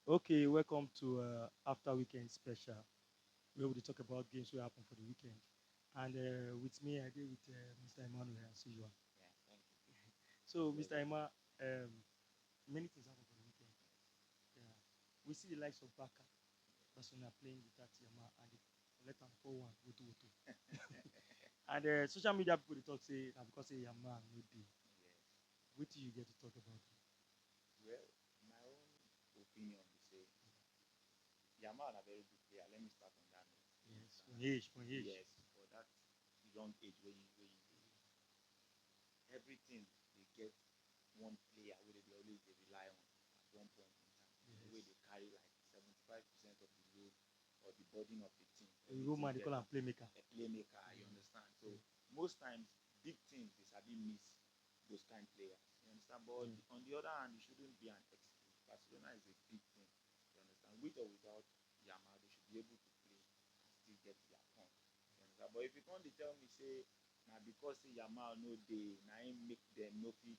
Okay, welcome to After Weekend Special, where we talk about games that happen for the weekend. And with me, I did with Mr. Emmanuel as usual. Yeah, thank you. So, Mr. Pleasure. Emma, many things happen for the weekend. Yeah, we see the likes of Baka, Barcelona playing with that Yama, and they let them 4-1, Woto Woto. And social media people they talk say, na because say Yama no day. Yes. What do you get to talk about? Well, my own opinion is say Yamal a very good player. Let me start on that note. You Yes, understand? from age, from age. Yes, for that young age where you everything they get one player where they always they rely on at one point in time. Where Yes. they carry like 75% of the load or the burden of the team. A Or the team Roman, they get call him playmaker. a playmaker, you understand? So most times big teams they sabi miss those kind of players. You understand? But on the other hand, it shouldn't be an excuse. Barcelona is a big team. You understand? With or without Yamal, they should be able to play and still get their point. You understand? But if you come to tell me say now because say Yamal no day, now him make them no fit,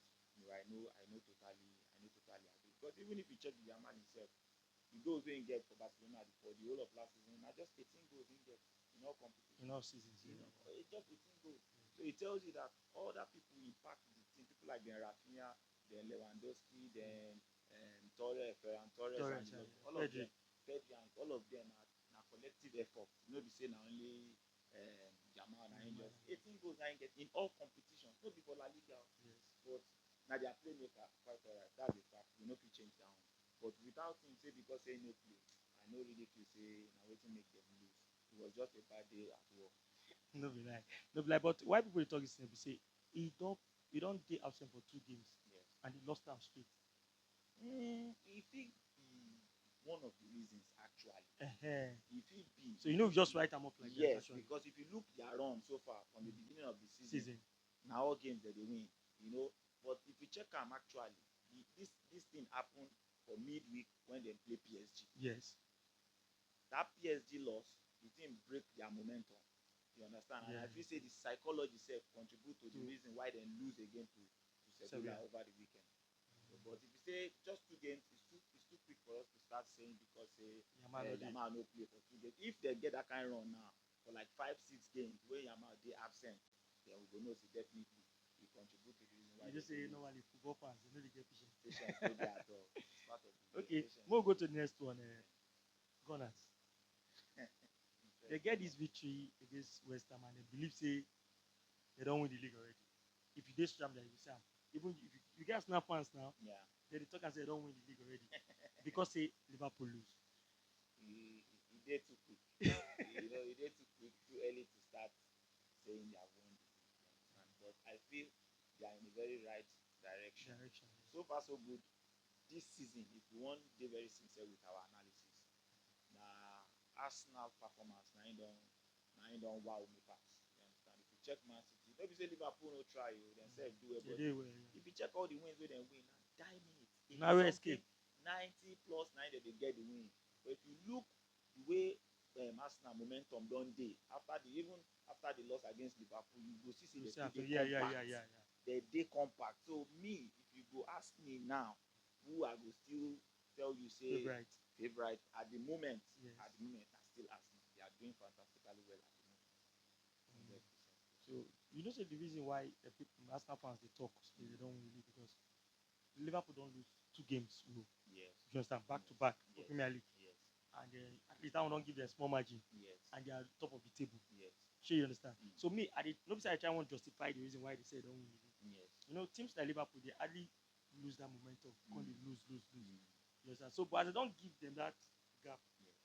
I know totally agree. Because even if you check the Yamal himself, the goals wey he get for Barcelona for the whole of last season na just 18 goals he get in all competitions. In all seasons, You yeah. know, just 18 goals. So it tells you that other people impact the team. People like then Rafinha, then Lewandowski, then Torres, Ferran Torres, and Torres, all of Pedri. them, Pedri, and all of them are collective effort. No be say na only Jamal na him just 18 goals na him get in all competitions. No be for La Liga, Yes. but na their playmaker quite alright. That's a fact. We no fit change that one. But without him, say because say no play, I no really feel say na wetin make them lose. It was just a bad day at work. No be lie. No be lie. But why people dey talk this thing be say he don't dey absent for 2 games Yes. and he lost am straight. E fit be one of the reasons actually. Uh-huh. E fit be. So you know just write am up like that Yes, actually. because if you look their run so far from the beginning of the Season. na all games that they win, you know. But if you check am actually, this thing happen for midweek when they play PSG. Yes. That PSG loss, the team break their momentum. You understand? And Yeah. I feel say the psychology itself contribute to the reason why they lose again to Sevilla Sevilla. over the weekend. So, but if you say just 2 games, it's too quick for us to start saying because say Yamal no dey. Yamal no play for 2 games. If they get that kind of run now for like 5-6 games where Yamal dey absent, then we go know say definitely he contribute to the reason why You they just say lose. normally football fans they know they get patience. Patience no dey at all. It's part of the game. Okay, Patience we'll no go dey. to the next one. Gunners. They get this victory against West Ham and they believe say they don't win the league already. If you dey social media, you say am. Even if you get Arsenal fans now, Yeah. they talk and say they don't win the league already because say Liverpool lose. He did too quick. He did too quick, too early to start saying they have won the league. You understand? But I feel they are in a very right direction. So far, so good. This season, if we want to be very sincere with our analysis, na Arsenal performance na him don wow me pass. You understand? If you check Man City, no be say Liverpool no try o, themselves do well, They but dey well, yeah. if you check all the wins wey dem win, na 9 minutes, Narrow escape. 90 plus 9 dem dey get the win. But if you look the way Arsenal momentum don dey even after the loss against Liverpool, you go see say they still dey compact. Yeah. They dey compact. So me, if you go ask me now, who I go still tell you say favorite at the moment, Yes. na still Arsenal. They are doing fantastically well at the moment. 100%. So you know say the reason why Arsenal fans they talk say they don't win the league because Liverpool don't lose 2 games. Yes. You understand? Back to back for Yes. Premier League. Yes. And at least that one don't give them small margin. Yes. And they are top of the table. Yes. Sure, you understand? So me, nobody say I try to justify the reason why they say they don't win the league. Yes. You know, teams like Liverpool, they hardly lose that momentum. They lose. You understand? So, but as I don't give them that gap, Yes.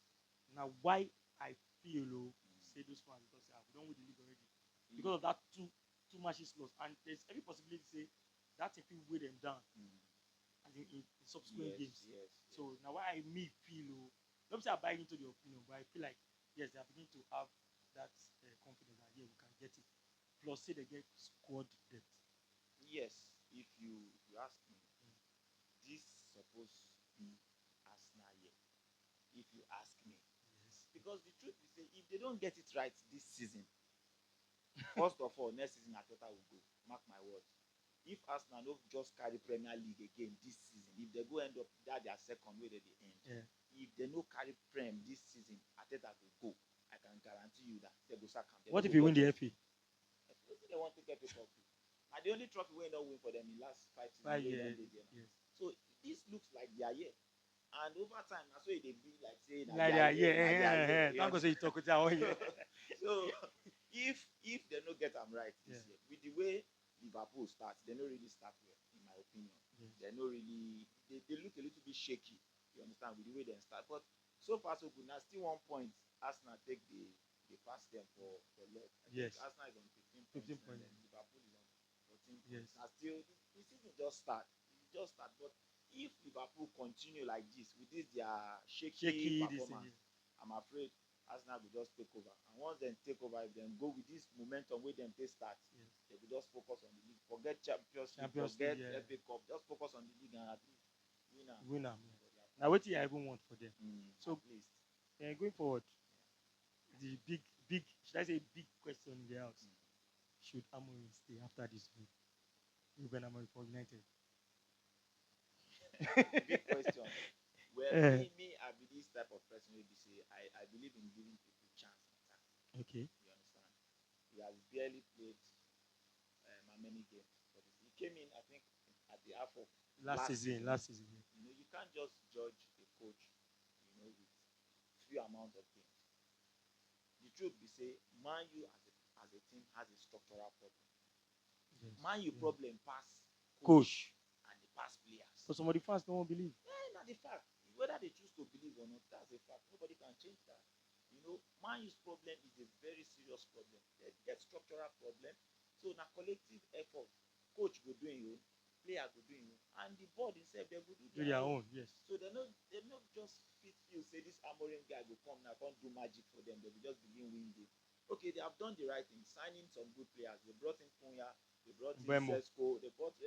now why I feel say those fans because we don't win the league already because of that two matches lost, and there's every possibility say that if you weigh them down and in subsequent games. Yes. So now why I feel not say I buy into the opinion, but I feel like yes, they are beginning to have that confidence that yeah, we can get it. Plus, say they get squad depth. Yes, if you ask me, this supposed be Arsenal year. If you ask me, Yes. because the truth is, say if they don't get it right this season, first of all, next season Ateta will go. Mark my words. if Arsenal no just carry Premier League again this season, if they go end up that their second way they end, if they no carry Prem this season, Arteta go go. I can guarantee you that they go sack him. What if you win the FA? They want to get the trophy. And the only trophy we don't win for them in last 5 seasons. 5 years. Yes. So this looks like their year. And over time, that's why they be like saying Like thank God say you talk with that one year. So if they no get them right this year, with the way Liverpool starts, they no really start well, in my opinion. They no really they look a little bit shaky. You understand with the way they start, but so far so good. Now still 1 point. Arsenal take the pass them for leg. Arsenal is on 15 points. And Liverpool is on 14 points. Now still the season just start. But if Liverpool continue like this with this their shaky performance, I'm afraid Arsenal will just take over. And once they take over, if they go with this momentum where them they start, they will just focus on the league. Forget Champions League, forget FA Cup. Just focus on the league and at least win. Now what do you even want for them? So at least going forward, the big should I say big question in the house: should Amorim stay after this win? Ruben Amorim for United. Big question. Well, me, I be this type of person who be say I believe in giving people chance and time. Okay. You understand? He has barely played how many games. But he came in, I think, at the half of last season. You know, you can't just judge a coach, you know, with few amount of games. The truth be say, Man U as a team has a structural problem. Man U problem pass coach and the pass players. So some of the fans don't believe. Not the fact. Whether they choose to believe or not, that's a fact. Nobody can change that. You know, Man U's problem is a very serious problem. They get structural problem. So na collective effort. Coach go doing you, player go doing you, and the board itself they go do their own. Yes. So they not just fit you say this Amorim guy go come now can't do magic for them. They will just begin win game. Okay, they have done the right thing, signing some good players. They brought in Punya, they brought in Sesko, they brought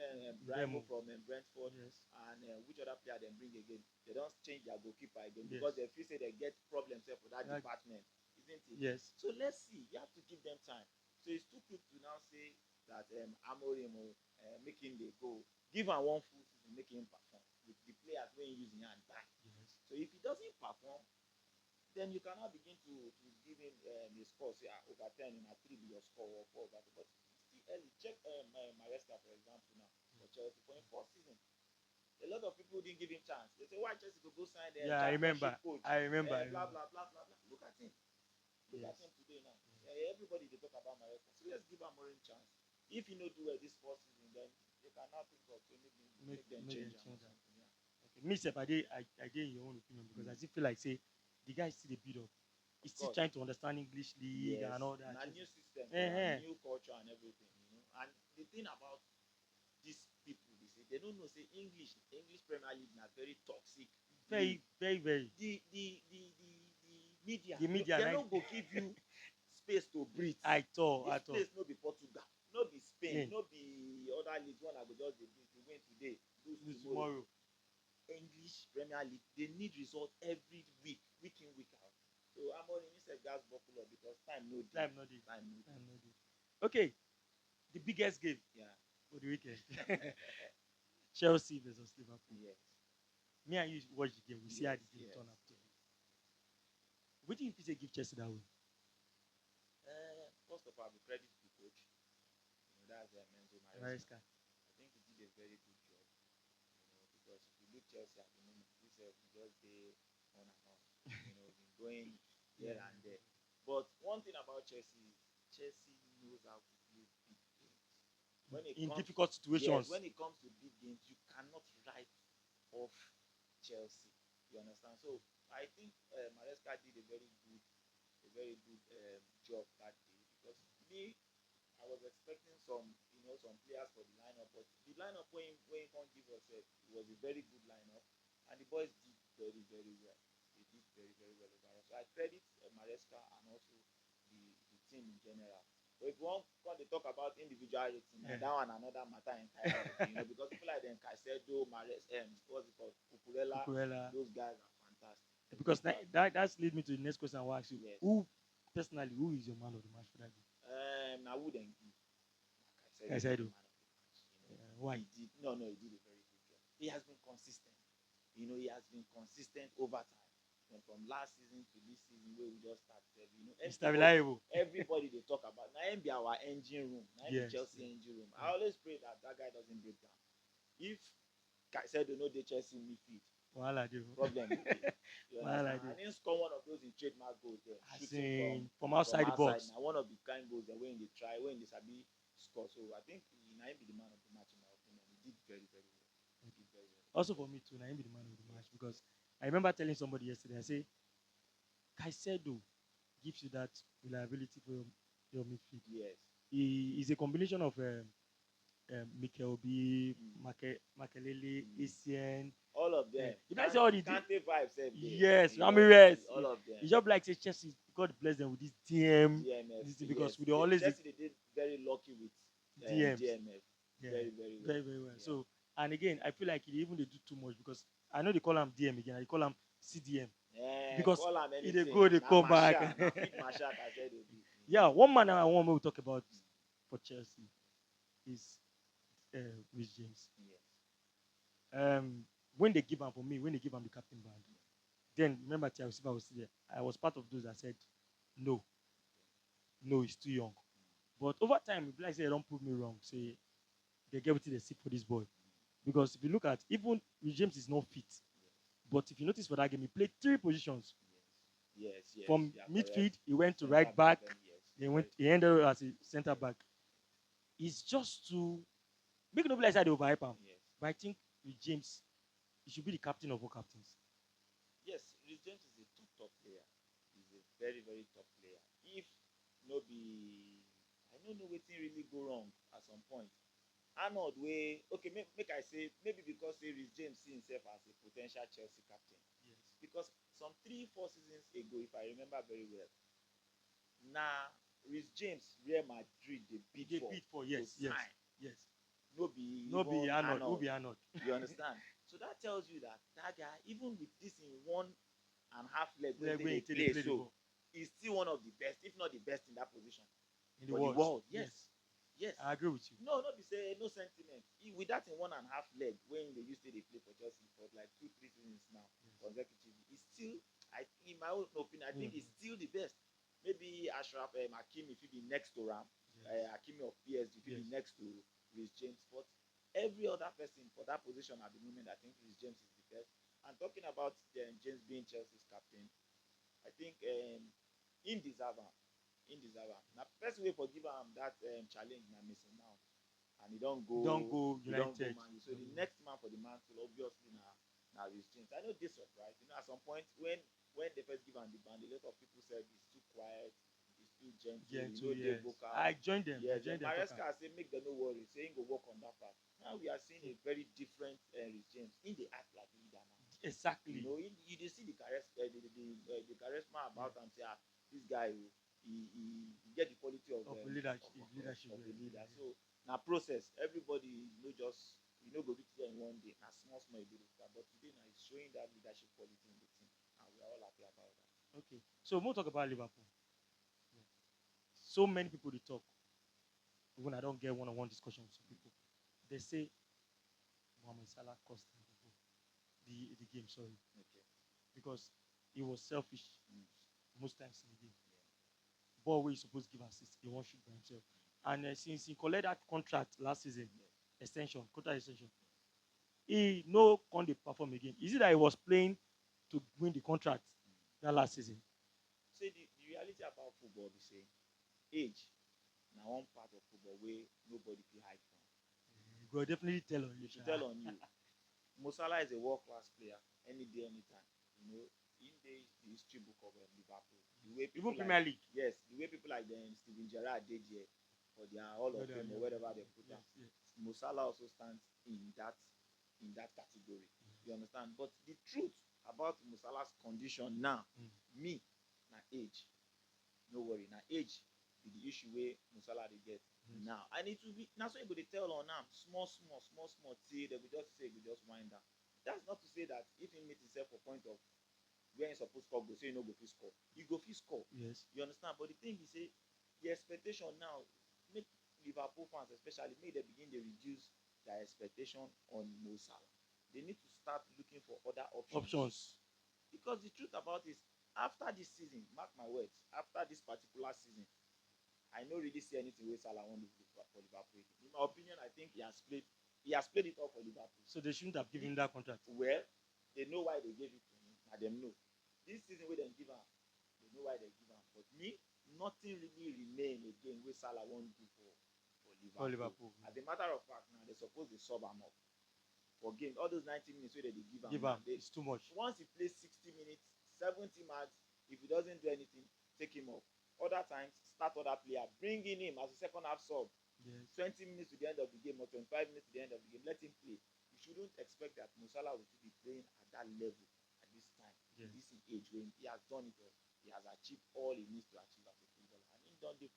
Bremo from Brentford, and which other player they bring again? They don't change their goalkeeper again because they feel say they get problems for that department, isn't it? Yes. So let's see. You have to give them time. So it's too quick to now say that Amorim making the goal. Give him 1 full season, make him perform with the players when he using hand back. Yes. So if he doesn't perform, then you cannot begin to give him a score. Say over 10 in a 3 be your score or 4 over. But still early. Check Maresca for example now for Chelsea for his 4th season. A lot of people didn't give him chance. They say why Chelsea go sign the I remember. coach. I remember. Blah blah blah blah blah. Look at him. Look at him today now. Everybody they talk about Maresca. So let's give Amorim chance. If he no do well this 4th season, then they cannot think of make them change. Okay. Me, I did in your own opinion because I still feel like say the guy is still a bit of. He's still trying to understand English league and all that. And new system, new culture and everything, you know. And the thing about these people, they don't know say English Premier League is very toxic. Very. The media they don't go give you space to breathe. At all. Place no be Portugal, no be Spain, no be other leagues. One I go just the win today, lose tomorrow. English Premier League, they need results every week in, week out. So Amorim said gas buckle up because time no day. Okay, the biggest game for the weekend. Chelsea versus Liverpool. Yes. Me and you watch the game. We see how the game turn up. What do you think give Chelsea that win? First of all, we credit the coach. You know, that's Enzo Maresca. I think he did a very good job. You know, because if you look Chelsea at the moment, this just day on and on. You know, been going here and there. But one thing about Chelsea knows how to play big games. In difficult situations. Yes, when it comes to big games, you cannot write off Chelsea. You understand? So I think Maresca did a very good job that day because I was expecting some players for the lineup, but the lineup when he can't give us it was a very good lineup, and the boys did very very well. They did very very well overall. So I credit Maresca and also the team in general. But if you want to talk about individual rating, that one another matter entirely. Because people like them Caicedo, what's it called, Cucurella, those guys are fantastic. Because that's lead me to the next question I will ask you. Yes. Who is your man of the match for that game? I wouldn't give Caicedo. Why? He did a very good job. He has been consistent. He has been consistent over time. And from last season to this season where we just started, Mr. Reliable. everybody they talk about. Now him be our engine room. Now him be Chelsea engine room. I always pray that guy doesn't break down. If Caicedo no dey Chelsea midfield, problem dey. You understand? And him score one of those in trademark goals there. Shooting from outside the box. Now one of the kind goals there when they sabi score. So I think he be the man of the match in my opinion. He did very, very well. Also for me too, now him be the man of the match because I remember telling somebody yesterday, I say, Caicedo gives you that reliability for your midfield. Yes. He is a combination of Mikel B, Makelele, Essien. All of them. You guys say all the Kante vibes. Yes, Ramirez. All of them. It's just like say Chelsea, God bless them with this DMF. Because we always Chelsea they did very lucky with DMF. Yeah. Very, very well. Very, very well. Yeah. So, and again, I feel like they do too much because I know they call him DM again. I call him CDM. Because if they go, they come back. Yeah, one man I want to talk about for Chelsea is Rhys James. Yes. When they give him the captain band, then remember Thiago Silva was there. I was part of those that said no, he's too young. But over time, like I say, don't prove me wrong. Say they get what they see for this boy. Because if you look at even Rhys James is not fit. But if you notice for that game, he played 3 positions. Yes. From midfield, he went to right back. He ended up as a center back. It's just to make no play side overhype him. Yes. But I think Rhys James, he should be the captain of all captains. Yes, Rhys James is a top player. He's a very, very top player. If no be, I don't know wetin really go wrong at some point. Arnold make I say maybe because Rhys James see himself as a potential Chelsea captain. Yes. Because some 3-4 seasons ago, if I remember very well, now Rhys James Real Madrid they beat for yes. No be Arnold. You understand? So that tells you that guy, even with this in 1.5 leg when they play, so he's still one of the best, if not the best in that position in the world. Yes. I agree with you. No be say no sentiment. With that in 1.5 leg when they used to play for Chelsea for like 2-3 seasons now consecutively, he's still, in my own opinion, I think he's still the best. Maybe Ashraf Hakimi if he be next to Ram, Hakimi of PSG if he be next to Rhys James, but every other person for that position at the moment, I think Rhys James is the best. And talking about James being Chelsea's captain, I think him deserve am. Now, person wey forgive am that challenge na Mason Mount, and he don't go United. So the next man for the mantle obviously na Rhys James. I know this surprise. At some point when they first give am the band, a lot of people said he's too quiet, he's too gentle, vocal. I joined them. Yes, Maresca say make them no worry, say he go work on that part. Now we are seeing a very different Rhys James. He dey act like leader now. Exactly. You dey see the charisma about him. Say this guy. He get the quality of leadership. Of a leader. So now process. Everybody go reach there in one day. Now small you go start. But today now he's showing that leadership quality in the team, and we are all happy about that. Okay, so we'll talk about Liverpool. So many people they talk. When I don't get one-on-one discussion with some people, they say Mohamed Salah cost Liverpool the game. Sorry, because he was selfish most times in the game. Ball where he's supposed to give assist, he won't shoot by himself. And since he collected that contract last season, contract extension, he can't perform again. Is it that he was playing to win the contract that last season? See, the reality about football is say age now one part of football where nobody can hide from. Go definitely tell on you. Mo Salah is a world-class player any day, anytime. In the history book of Liverpool. The way people even Premier League. Yes, the way people like Steven Gerrard did here for their Hall of Fame or whatever they put down. Mo Salah also stands in that category. You understand? But the truth about Mo Salah's condition now, na age. No worry, na age be the issue where Mo Salah dey get now. And it will be now so you go dey tell on am small till they will just wind down. That's not to say that if he meet himself for point of where he suppose score, go say he no go fit score. He go fit score. Yes. You understand? But the thing is, say the expectation now make Liverpool fans especially make they begin to reduce their expectation on Mo Salah. They need to start looking for other Options. Because the truth about it is, after this season, mark my words, after this particular season, I don't really see anything where Salah won for Liverpool. In my opinion, I think he has played it all for Liverpool. So they shouldn't have given him that contract. Well, they know why they gave it to him, and them know. This season where they give him, they know why they give him. But me, nothing really remain again where Salah won't do for Liverpool. As a matter of fact, now they're supposed to sub him up for games. All those 90 minutes where they give him, it's too much. Once he plays 60 minutes, 70 marks, if he doesn't do anything, take him off. Other times, start other player, bring in him as a second half sub. Yes. 20 minutes to the end of the game or 25 minutes to the end of the game, let him play. You shouldn't expect that Mo Salah will be playing at that level at this time, yes. This age when he has done it all. He has achieved all he needs to achieve as a footballer, and he done it.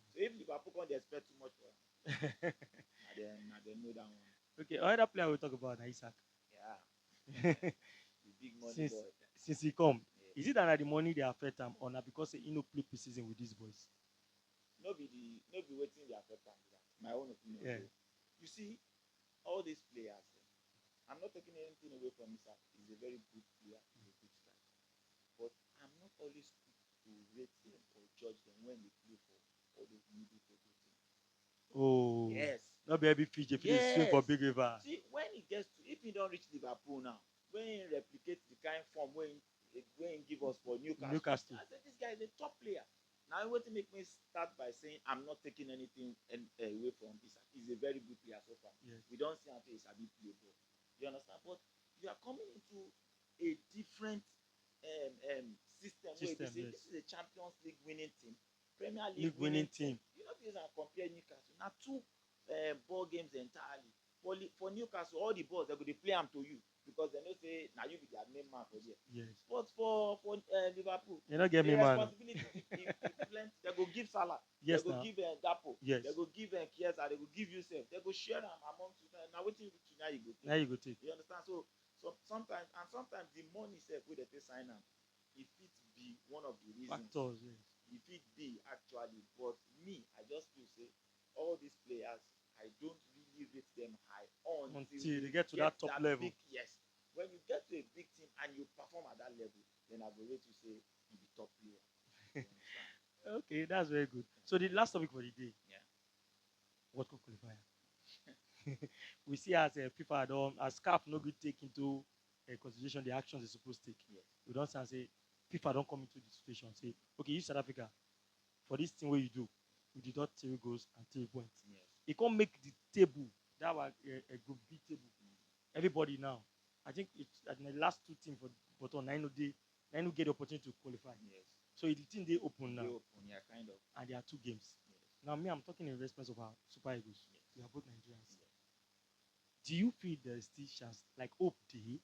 So if Liverpool can't expect too much for him, now they know that one. Okay, another player we'll talk about is Isaac. Yeah. The big money boy. Since he come, is it that the money they affect him or not because he no play preseason with these boys? No be waiting they affect him. My own opinion. Yeah. You see, all these players, I'm not taking anything away from Isaac. He's a very good player, he's a good striker. But I'm not always quick to rate them or judge them when they play for all those middle table teams. Oh yes. Not be every Fiji swim for big river. See, when he gets to, if he don't reach Liverpool now, when he replicates the kind of form when he give us for Newcastle, I said this guy is a top player. Now what to make me start by saying I'm not taking anything away from Isaac. He's a very good player so far. Yes. We don't see until he's a bit play ball. You understand? But you are coming into a different system where they say this is a Champions League winning team, Premier League winning team. You know, because I compare Newcastle. Now two ball games entirely. For Newcastle, all the balls they go to play them to you because they know say now you be their main man for there. Yes. But for Liverpool, you not get me man. Responsibility they go give Salah. Yes, they go give Gakpo. Yes. They go give Chiesa. They go give Yusuf. They go share them amongst you. Now what you now you go take. Now you go take. You understand? So sometimes the money self where they sign them, if it be one of the reasons. Factors, yes. If it be actually, but me, I just feel say all these players, I don't really rate them high until they get to that top level. Yes. When you get to a big team and you perform at that level, then I will rate you say you be top player. Okay, that's very good. So the last topic for the day. Yeah. World Cup qualifier. We see as FIFA as CAF no good take into consideration the actions they're supposed to take. Yes. We don't say FIFA don't come into the situation say, okay, you South Africa, for this thing where you do, we deduct 3 goals and 3 points. Yes. It can't make the table. That was a group B table. Everybody now. I think it's the last 2 teams for bottom 9 get the opportunity to qualify. Yes. So the team they open now. They open, yeah, kind of. And there are 2 games. Yes. Now me, I'm talking in response of our Super Eagles. Yes. We are both Nigerians. Yes. Do you feel there is still chance, like hope day?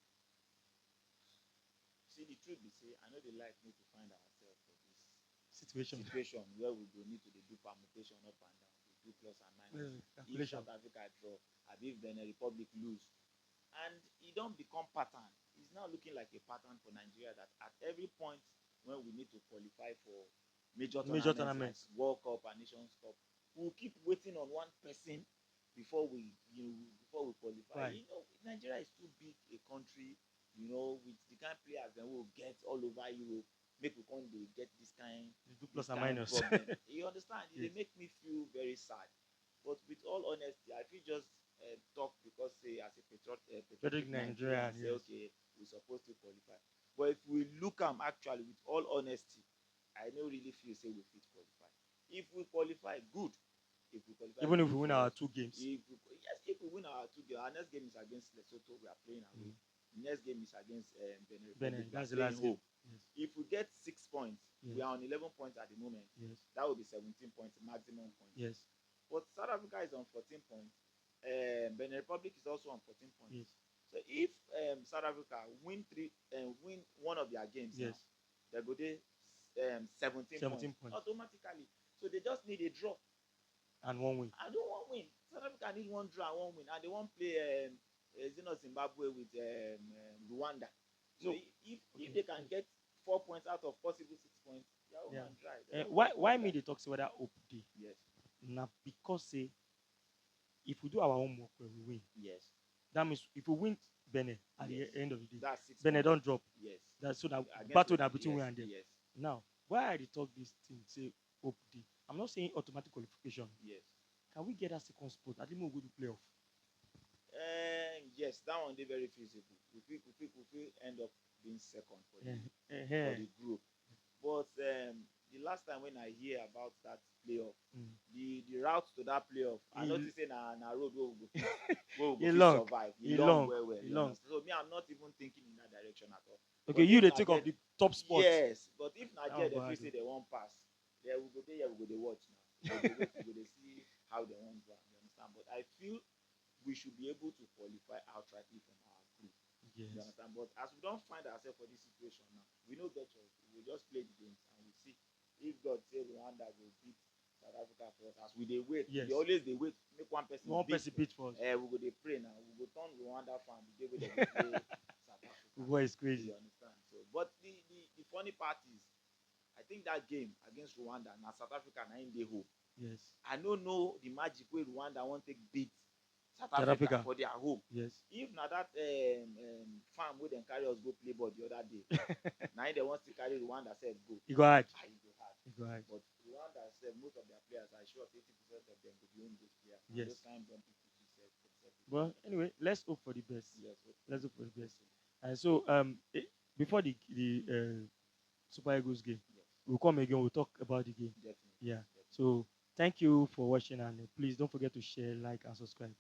See, the truth be say, I know they like me to find ourselves for this situation where we go need to do permutation up and down, do plus and minus. If South Africa draw, if Benin Republic lose, and it don't become pattern. It's now looking like a pattern for Nigeria that at every point when we need to qualify for major tournaments like World Cup and Nations Cup, we'll keep waiting on one person before we qualify. Right. You know, Nigeria is too big a country. You know, with the kind of players that we'll get all over Europe, make we come they get this kind. Do plus and minus. You understand? Yes. They make me feel very sad. But with all honesty, I feel just talk because say as a patriotic Nigerian, say yes. Okay, we're supposed to qualify. But if we look actually with all honesty, I don't really feel say we fit qualify. If we qualify, good. If we qualify, even if we win our 2 games. If we win our 2 games, our next game is against Lesotho. We are playing away. The next game is against Benin. That's the last game. Yes. If we get 6 points, yes. We are on 11 points at the moment. Yes. That will be 17 points, maximum points. Yes. But South Africa is on 14 points. Benin Republic is also on 14 points. Yes. So if South Africa win one of their games, yes. Now, they go there 17 points automatically. So they just need a draw. And 1 win. I don't want win. South Africa need 1 draw and 1 win. And they won't play Zimbabwe with Rwanda. So if they can get 4 points out of possible 6 points, they're dry. Why me they talk say whether hope day? Yes. Now because say if we do our homework well, we win. Yes. That means if we win Benin at Yes. the end of the day, That's 6 Benin points. don't drop. Yes. That's so that Against battle West- now between yes, we and them. Yes. Now, why I dey talk this thing? Say hope D. I'm not saying automatic qualification. Yes. Can we get that second spot? I think we'll go to playoff. Yes, that one they very feasible. We feel end up being second for Eh, for the group. But the last time when I hear about that playoff, the route to that playoff, I noticed say na road where we go E fit long. survive. E E long. long well. E You long. understand? So me, I'm not even thinking in that direction at all. Okay, But you if they na think there- of the top spot. Yes, but if That Nigeria one they bad feel say they won't pass, then we go there, we go they watch now. We go dey wait, we go dey see how they want to. You understand? But I feel we should be able to qualify outrightly from our group. You Yes. understand? But as we don't find ourselves for this situation now, we know get choice. We will just play the games and we see if God say Rwanda will beat South Africa for us. As we dey wait, Yes. we dey always dey wait make one person One beat. person beat first. We go dey pray now. We go turn Rwanda fan the day wey dem go play South Africa. Boy, it's crazy. You understand? So, but the funny part is, I think that game against Rwanda, now South Africa, na in dey hope. Yes. I don't know the magic way Rwanda want take beat South South Africa Africa. for their home. Yes. If na that farm wey dem carry us go play ball the other day, na they want to carry Rwanda sef go. You go hard. Ah, e go hard. You go hard. But Rwanda sef, most of their players, I sure 80% of them go be home based players. Na Yes. those kind bumpy pitches sef themselves. Well, anyway, let's hope for the best. Yes. Let's hope for the best. And so, before the Super Eagles game, Yes. we'll come again. We'll talk about the game. Definitely. Yeah. Definitely. So, thank you for watching, and please don't forget to share, like, and subscribe.